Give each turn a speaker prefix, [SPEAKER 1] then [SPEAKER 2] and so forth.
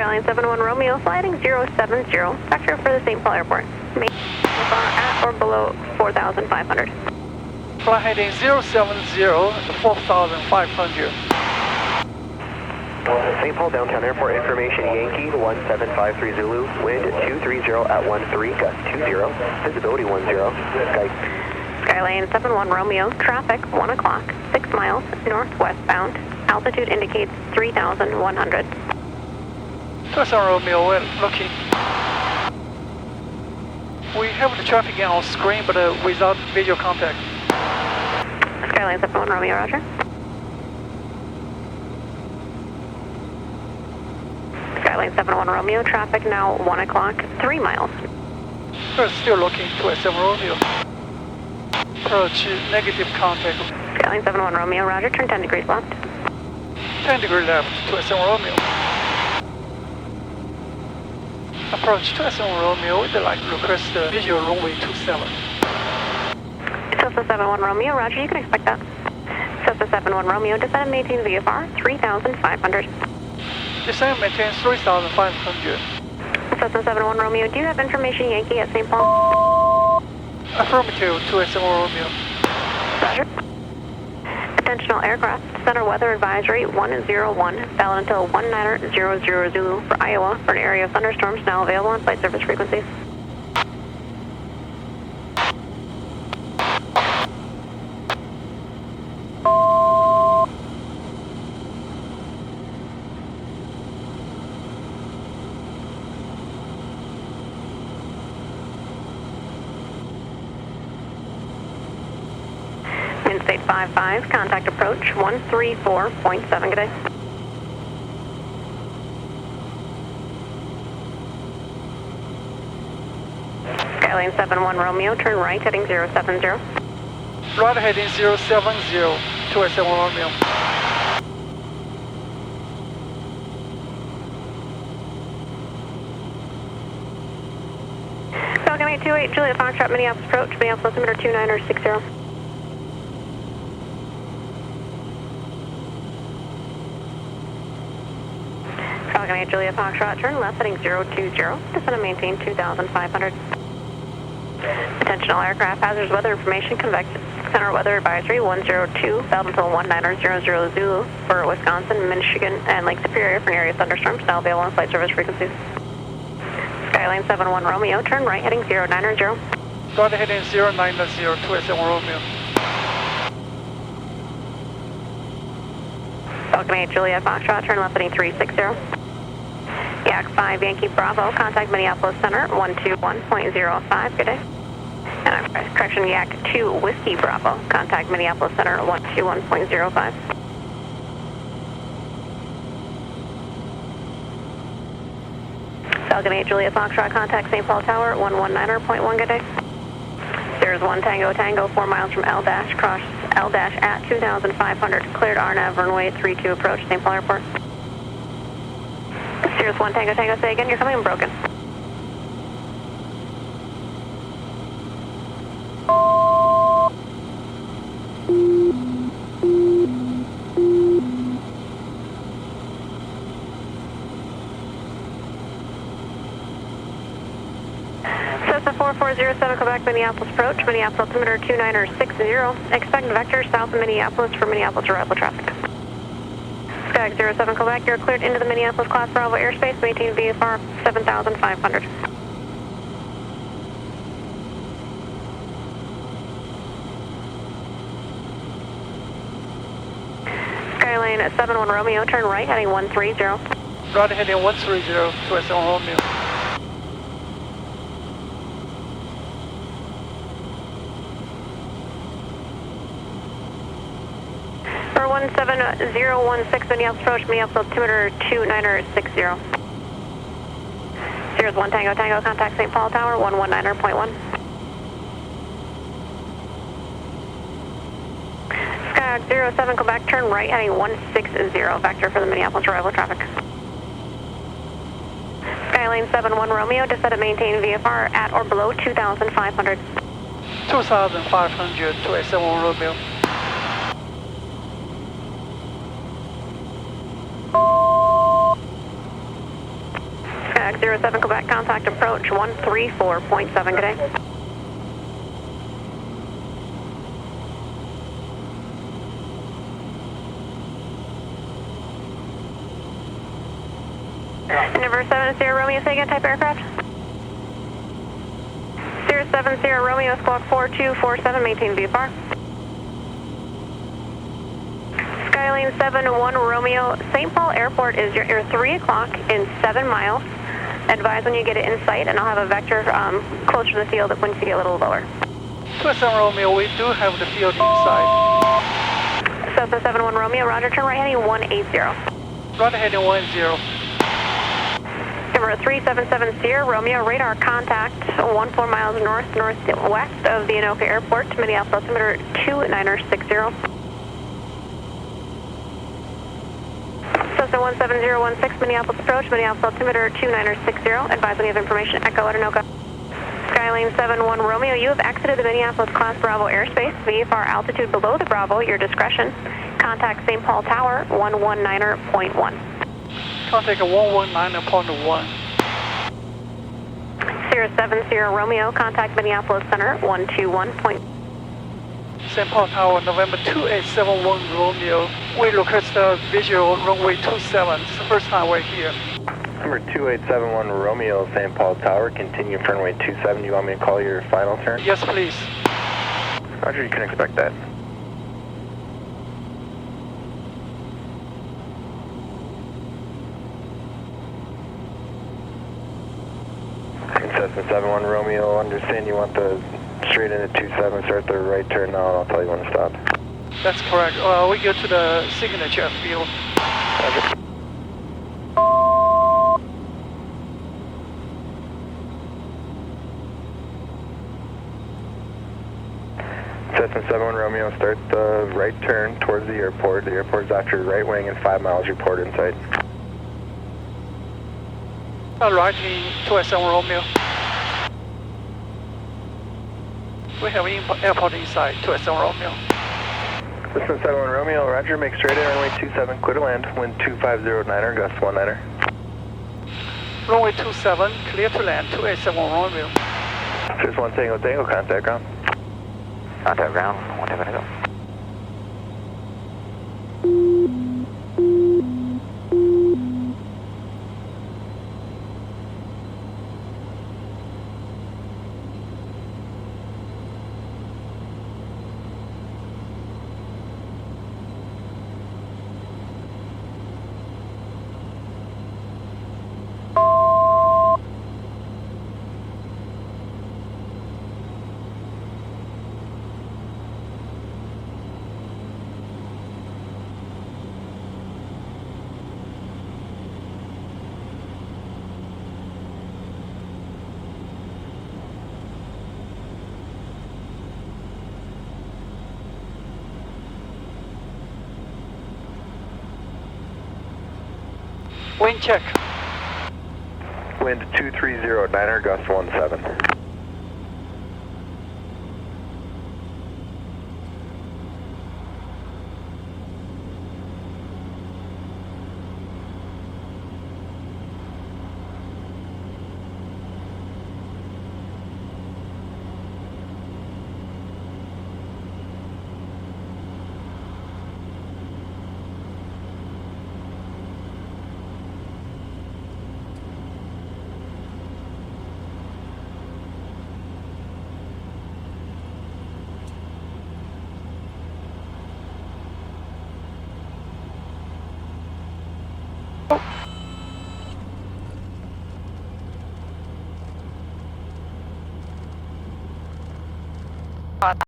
[SPEAKER 1] Skyline 71 Romeo, flighting 070, vector for the St. Paul Airport. Maintain VFR at or below 4,500.
[SPEAKER 2] Flight heading 070, 4,500.
[SPEAKER 3] St. Paul Downtown Airport information, Yankee 1753 Zulu, wind 230 at 13, gust 20, visibility 10, Skype.
[SPEAKER 1] Skyline 71 Romeo, traffic 1 o'clock, 6 miles northwestbound, altitude indicates 3,100.
[SPEAKER 2] Cessna Romeo, we're looking. We have the traffic on screen, but without visual contact.
[SPEAKER 1] Skyline 71 Romeo, roger. Skyline 71 Romeo, traffic now 1 o'clock, 3 miles.
[SPEAKER 2] We're still looking to S7 Romeo. Approach negative contact.
[SPEAKER 1] Skyline 71 Romeo, roger, turn 10 degrees left.
[SPEAKER 2] 10 degree left to S7 Romeo. Approach to S7 Romeo, we'd like to request visual runway 27.
[SPEAKER 1] Cessna 71 Romeo, roger, you can expect that. Cessna 71 Romeo, descend and maintain VFR 3,500.
[SPEAKER 2] Descend maintain 3,500.
[SPEAKER 1] Cessna 71 Romeo, do you have information Yankee at St. Paul?
[SPEAKER 2] Affirmative to S7 Romeo.
[SPEAKER 1] Roger. Attentional aircraft, center weather advisory 101, valid until 1900 Zulu for Iowa for an area of thunderstorms now available on flight service frequencies. State 55, contact approach 134.7, good day. Skyline 71 Romeo, turn right heading 070.
[SPEAKER 2] Right heading 070 to S7 Romeo.
[SPEAKER 1] Falcon 828, Juliet Foxtrot, Minneapolis approach, Minneapolis altimeter 2960. Falcon 8 Juliet Foxtrot, turn left heading 020, descend and maintain 2,500. Attention all aircraft, hazardous weather information, convective center weather advisory 102, valid until 1900 Zulu for Wisconsin, Michigan, and Lake Superior for an area of thunderstorms, now available on flight service frequencies. Skyline 71 Romeo, turn right heading 090.
[SPEAKER 2] Right heading 090 to S7 Romeo.
[SPEAKER 1] Falcon 8 Juliet Foxtrot, turn left heading 360. Yak 5 Yankee Bravo, contact Minneapolis Center 121.05, good day. And correction, Yak 2 Whiskey Bravo, contact Minneapolis Center 121.05. Falcon 8 Juliet Foxtrot, contact St. Paul Tower 119.1, good day. There's 1 Tango Tango, 4 miles from L dash, cross L dash at 2,500, cleared RNAV runway 32 approach St. Paul Airport. Here's 1 Tango Tango, say again, you're coming in broken. Cessna 4407, Quebec, Minneapolis approach, Minneapolis altimeter 2960. Expect vector south of Minneapolis for Minneapolis arrival traffic. Skyx 07 Quebec, you're cleared into the Minneapolis Class Bravo airspace, maintain VFR 7,500. Skyline 71 Romeo, turn right heading 130.
[SPEAKER 2] Right heading 130 to S7 Romeo.
[SPEAKER 1] For 17016 Minneapolis approach, Minneapolis altimeter 2960. Here's 1 Tango Tango, contact St. Paul Tower 119.1. Skyhawk 07 Quebec, turn right heading 160, vector for the Minneapolis arrival traffic. Skyline 71 Romeo, descend and maintain VFR at or below 2,500.
[SPEAKER 2] 2,500 to S7 Romeo.
[SPEAKER 1] 07 Quebec, contact approach 134.7, good day. Number 70 Romeo, say again, type aircraft? 070 Romeo, squawk 4247, maintain VFR. Skylane 71 Romeo, St. Paul Airport is your 3 o'clock in 7 miles. Advise when you get it in sight, and I'll have a vector closer to the field once you get a little lower.
[SPEAKER 2] 27 Romeo, we do have the field inside.
[SPEAKER 1] Cessna 71 Romeo, roger, turn right heading 180.
[SPEAKER 2] Right heading 10.
[SPEAKER 1] Number 3770 Romeo, radar contact 14 miles northwest of the Anoka Airport, Minneapolis altimeter 2960. Cessna 17016, Minneapolis approach, Minneapolis altimeter 2960. Advise when you have information, Echo at Anoka. Skylane 71 Romeo, you have exited the Minneapolis Class Bravo airspace. VFR altitude below the Bravo, your discretion. Contact St. Paul Tower 119.1.
[SPEAKER 2] Contact 119.1.
[SPEAKER 1] 070 Romeo, contact Minneapolis Center 121.
[SPEAKER 2] St. Paul Tower, November 2871 Romeo. We look at the visual runway 27. It's the first time we're here.
[SPEAKER 3] Number 2871 Romeo, St. Paul Tower, continue for runway 27. You want me to call your final turn?
[SPEAKER 2] Yes, please.
[SPEAKER 3] Roger, you can expect that. Cessna 71 Romeo, understand you want the straight into 27, start the right turn now, and I'll tell you when to stop.
[SPEAKER 2] That's correct. We go to the signature field.
[SPEAKER 3] Roger. Cessna 71 Romeo, start the right turn towards the airport. The airport is after your right wing and 5 miles, report in sight.
[SPEAKER 2] Right in 27 Romeo. We have airport inside 27 Romeo.
[SPEAKER 3] Cessna 71 Romeo, roger, make straight in runway 27, clear to land, wind 2509er, gust 19er.
[SPEAKER 2] Runway 27, clear to land 287 Romeo.
[SPEAKER 3] Just one Tango, contact ground. Contact ground, 1 minute go.
[SPEAKER 2] Wind check.
[SPEAKER 3] Wind 2309er, gust 17.